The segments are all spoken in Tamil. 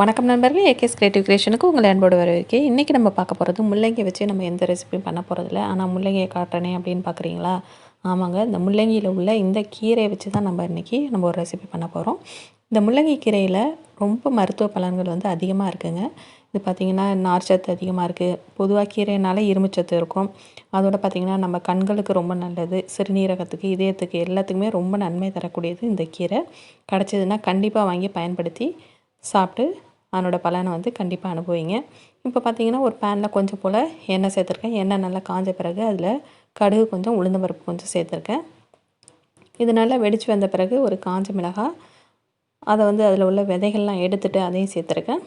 வணக்கம் நண்பர்களே, ஏகேஎஸ் கிரியேட்டிவ் கிரியேஷனுக்கு உங்களை அன்போடு வரவேற்கிறேன். இன்றைக்கி நம்ம பார்க்க போகிறது முள்ளங்கி வச்சு நம்ம எந்த ரெசிபியும் பண்ண போகிறதில்ல. ஆனால் முள்ளங்கியை காட்டுறேனே அப்படின்னு பார்க்குறீங்களா? ஆமாங்க, இந்த முள்ளங்கியில் உள்ள இந்த கீரையை வச்சு தான் நம்ம இன்றைக்கி ஒரு ரெசிபி பண்ண போகிறோம். இந்த முள்ளங்கி கீரையில் ரொம்ப மருத்துவ பலன்கள் அதிகமாக இருக்குதுங்க. இது பார்த்திங்கன்னா நார்ச்சத்து அதிகமாக இருக்குது. பொதுவாக கீரைனால இரும்புச்சத்து இருக்கும். அதோடு பார்த்திங்கன்னா நம்ம கண்களுக்கு ரொம்ப நல்லது, சிறுநீரகத்துக்கு, இதயத்துக்கு எல்லாத்துக்குமே ரொம்ப நன்மை தரக்கூடியது இந்த கீரை. கிடச்சிதுன்னா கண்டிப்பாக வாங்கி பயன்படுத்தி சாப்பிட்டு அதனோட பலனை கண்டிப்பாக அனுபவிங்க. இப்போ பார்த்திங்கன்னா ஒரு பேனில் கொஞ்சம் போல் எண்ணெய் சேர்த்துருக்கேன். எண்ணெய் நல்லா காஞ்ச பிறகு அதில் கடுகு கொஞ்சம், உளுந்தம் பருப்பு கொஞ்சம் சேர்த்துருக்கேன். இது நல்லா வெடித்து வந்த பிறகு ஒரு காஞ்ச மிளகாய், அதை அதில் உள்ள விதைகள்லாம் எடுத்துகிட்டு அதையும் சேர்த்துருக்கேன்.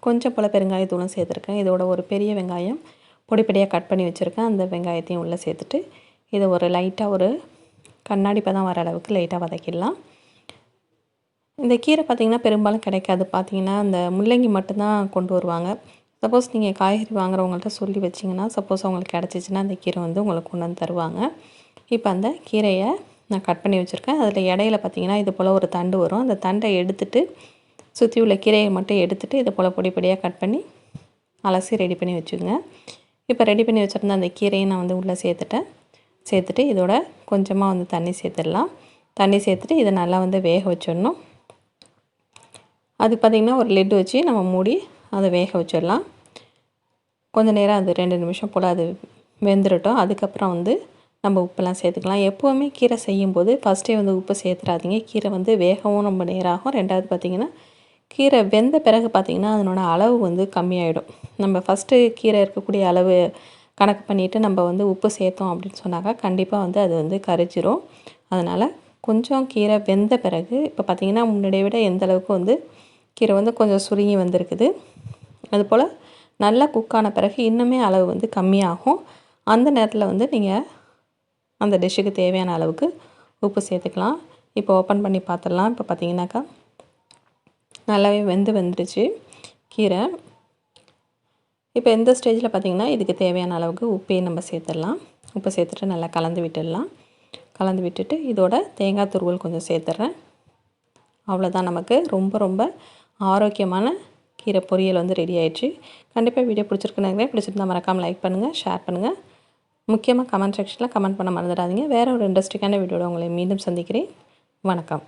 கொஞ்சம் போல் பெருங்காயத்தூளும் சேர்த்துருக்கேன். இதோட ஒரு பெரிய வெங்காயம் பொடிப்படியாக கட் பண்ணி வச்சுருக்கேன். அந்த வெங்காயத்தையும் உள்ளே சேர்த்துட்டு இதை ஒரு லைட்டாக ஒரு கண்ணாடி பதம் வர அளவுக்கு லைட்டாக வதக்கிடலாம். இந்த கீரை பார்த்திங்கன்னா பெரும்பாலும் கிடைக்காது. பார்த்திங்கன்னா அந்த முள்ளங்கி மட்டும்தான் கொண்டு வருவாங்க. சப்போஸ் நீங்கள் காய்கறி வாங்குறவங்கள்ட்ட சொல்லி வச்சிங்கன்னா, சப்போஸ் அவங்களுக்கு கிடச்சிச்சின்னா அந்த கீரை உங்களுக்கு கொண்டு வந்து தருவாங்க. இப்போ அந்த கீரையை நான் கட் பண்ணி வச்சுருக்கேன். அதில் இடையில பார்த்திங்கன்னா இது போல் ஒரு தண்டு வரும். அந்த தண்டை எடுத்துட்டு சுற்றி உள்ள கீரையை மட்டும் எடுத்துகிட்டு இது போல் பொடி பொடியாக கட் பண்ணி அலசி ரெடி பண்ணி வச்சுக்கோங்க. இப்போ ரெடி பண்ணி வச்சுருந்த அந்த கீரையை நான் உள்ளே சேர்த்துட்டேன். சேர்த்துட்டு இதோட கொஞ்சமாக தண்ணி சேர்த்துடலாம். தண்ணி சேர்த்துட்டு இதை நல்லா வேக வச்சிடணும். அது பார்த்திங்கன்னா ஒரு லிட் வச்சு நம்ம மூடி அதை வேக வச்சிடலாம். கொஞ்சம் நேரம் அது 2 நிமிஷம் போல் அது வெந்துடட்டும். அதுக்கப்புறம் நம்ம உப்பெல்லாம் சேர்த்துக்கலாம். எப்போவுமே கீரை செய்யும்போது ஃபஸ்ட்டே உப்பு சேர்த்துறாதீங்க. கீரை வேகவும் ரொம்ப நேரம் ஆகும். ரெண்டாவது பார்த்திங்கன்னா கீரை வெந்த பிறகு பார்த்திங்கன்னா அதனோட அளவு கம்மியாயிடும். நம்ம ஃபஸ்ட்டு கீரை இருக்கக்கூடிய அளவு கணக்கு பண்ணிவிட்டு நம்ம உப்பு சேர்த்தோம் அப்படின்னு சொன்னாக்கா கண்டிப்பாக அது கரிச்சிரும். அதனால் கொஞ்சம் கீரை வெந்த பிறகு இப்போ பார்த்திங்கன்னா முன்னாடியை விட எந்த அளவுக்கு கீரை கொஞ்சம் சுருங்கி வந்திருக்குது. அதுபோல் நல்லா குக்கான பிறகு இன்னுமே அளவு கம்மியாகும். அந்த நேரத்தில் நீங்கள் அந்த டிஷ்ஷுக்கு தேவையான அளவுக்கு உப்பு சேர்த்துக்கலாம். இப்போ ஓப்பன் பண்ணி பார்த்துடலாம். இப்போ பார்த்திங்கனாக்கா நல்லாவே வந்துடுச்சு கீரை. இப்போ எந்த ஸ்டேஜில் பார்த்திங்கன்னா இதுக்கு தேவையான அளவுக்கு உப்பையும் நம்ம சேர்த்துடலாம். உப்பு சேர்த்துட்டு நல்லா கலந்து விட்டுடலாம். கலந்து விட்டுட்டு இதோட தேங்காய் துருவல் கொஞ்சம் சேர்த்துட்றேன். அவ்வளோதான், நமக்கு ரொம்ப ரொம்ப ஆரோக்கியமான கீரை பொரியல் ரெடி ஆயிடுச்சு. கண்டிப்பாக வீடியோ பிடிச்சிருக்குன்னு பிடிச்சிருந்தா மறக்காமல் லைக் பண்ணுங்கள், ஷேர் பண்ணுங்கள். முக்கியமாக கமெண்ட் செக்ஷனில் கமெண்ட் பண்ண மறந்துடாதீங்க. வேறு ஒரு இன்ட்ரெஸ்டிங்கான வீடியோட உங்களை மீண்டும் சந்திக்கிறேன். வணக்கம்.